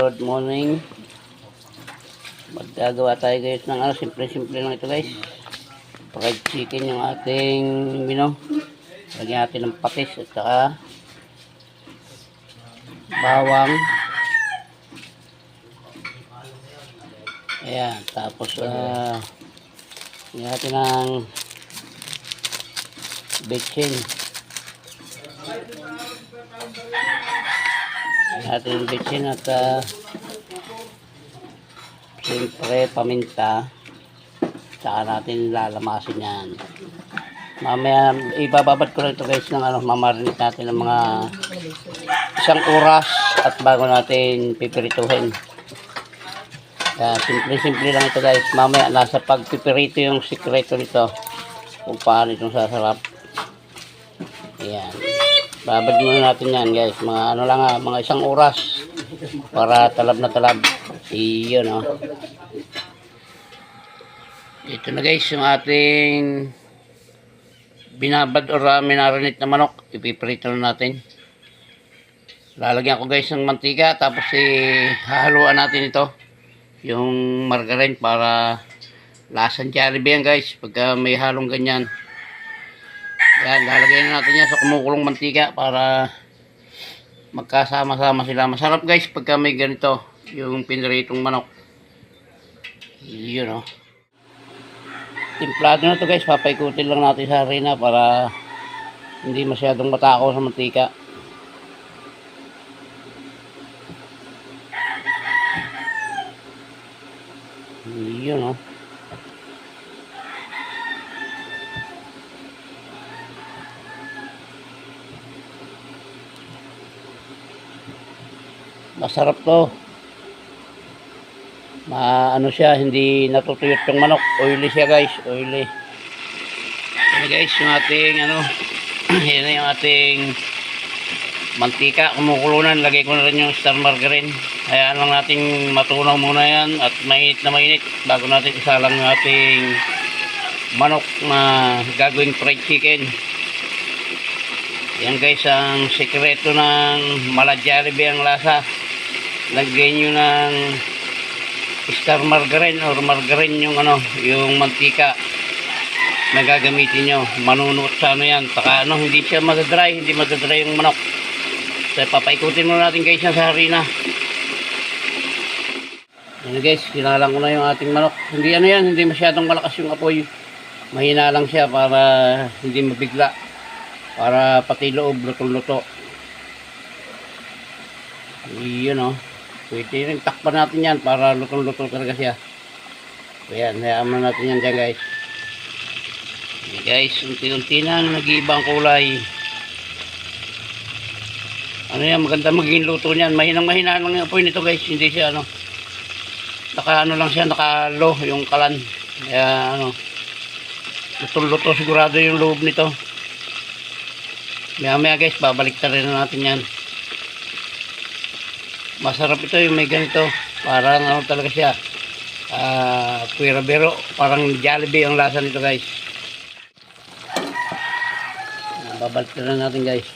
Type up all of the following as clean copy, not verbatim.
Good morning. Magagawa tayo guys ng simple-simple lang ito guys. Fried chicken yung ating mino. Lagyan natin ng patis at saka bawang. Ayan, tapos lagyan natin ng bechin. Natin bechin at siyempre paminta, saka natin lalamasin yan. Mamaya ibababad ko lang ito guys ng mamarinate natin ng mga 1 oras at bago natin pipirituhin. Simple lang ito guys. Mamaya nasa pagpipirito yung sikreto nito kung paano itong sasarap. Ayan, babad muna natin yan guys, mga mga 1 oras para talab na talab. Iyon ito na guys yung ating binabad or minarinate na manok. Ipiprito na natin. Lalagyan ko guys ng mantika, tapos hahaluan natin ito yung margarine para lasang Jollibee yan guys pagka may halong ganyan. Yan, lalagyan na natin yan sa kumukulong mantika para magkasama-sama sila. Masarap guys pagka may ganito yung piniritong manok. Yun timplado na to guys, papaikutin lang natin sa harina para hindi masyadong matakaw sa mantika. Yun masarap to. Siya, hindi natutuyot yung manok. Oily siya guys, oily. Yan guys yung ating yan na yung ating mantika kumukulunan. Lagay ko na rin yung star margarine. Hayaan lang natin matunaw muna yan at mainit na mainit bago natin isalang yung ating manok na gagawing fried chicken. Yan guys ang sekreto ng mala Jollibee ang lasa. Lagyan nyo ng star margarine or margarine yung yung mantika na gagamitin nyo. Manunuot sa yan. Saka hindi siya madadry, hindi madadry yung manok. So papaikutin muna natin guys yan sa harina. Yan guys, kinalang ko na yung ating manok. Hindi yan, hindi masyadong malakas yung apoy. Mahina lang siya para hindi mabigla. Para pati loob luto-luto. Yun pwede rin takpan natin yan para lutong-luto talaga siya. Ayan, hayaan na natin yan dyan guys. Ayan guys, unti-unti na nag-iiba ang kulay. Yan, maganda magiging luto niyan. Mahinang-mahina lang yung apoy nito guys. Hindi siya naka lang siya, naka-low yung kalan. Kaya lutong-luto sigurado yung loob nito. Maya-maya guys, babalik rin na natin yan. Masarap ito yung may ganito. Parang talaga siya. Puwera-bero. Parang Jollibee ang lasa nito guys. Babalik na natin guys.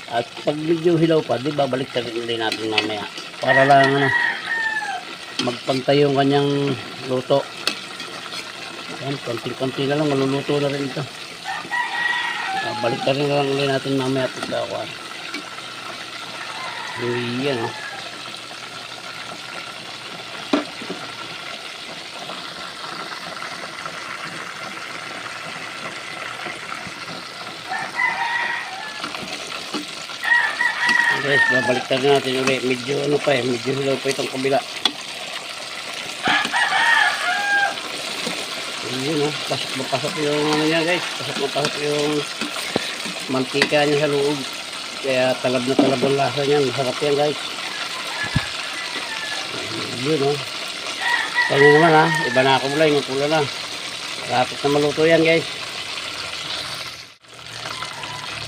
At pag medyo hilaw pa, babalik na rin natin mamaya. Para lang magpantay yung kanyang luto. Ayan, konti-konti na lang. Maluluto na rin ito. Babalik na rin natin mamaya. Pagkakuan. Yan guys, babaliktad natin ulit. Medyo medyo hilaw pa itong kabila. Yun pasok yung niya guys. Pasok yung mantika niya sa loob. Kaya talab na talab ang lasa niya. Masarap yan guys. Yun kanya naman iba na ako mula yung pula na. Rapit na maluto yan guys.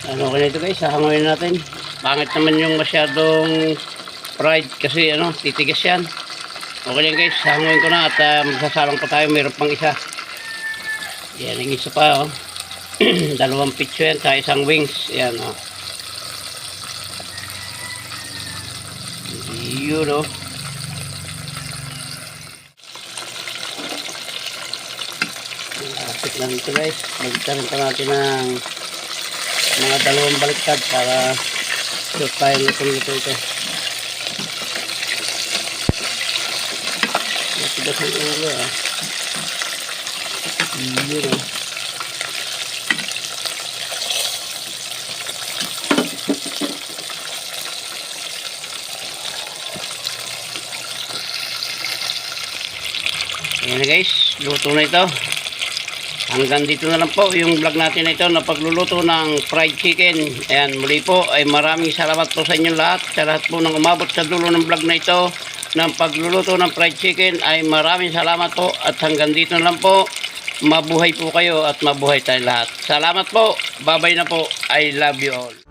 Kaya ito guys, hahanguin natin. Pangit naman yung masyadong fried kasi titigas yan. Okay yan guys, hanguin ko na at magsasalang pa tayo. Mayroon pang isa. Yan, yung isa pa 2 pitso yan, sa 1 wings. Yan yun Kapit na dito guys. Baliktarin pa natin ng mga dalawang baliktad para sure tayo lutong-luto ito. Matigas ang ulo ah. Yun ah. Ayan na guys, luto na ito. Hanggang dito na lang po yung vlog natin na ito na pagluluto ng fried chicken. Ayan, muli po ay maraming salamat po sa inyong lahat. Sa lahat po ng umabot sa dulo ng vlog na ito ng pagluluto ng fried chicken ay maraming salamat po. At hanggang dito na lang po, mabuhay po kayo at mabuhay tayo lahat. Salamat po, bye bye na po. I love you all.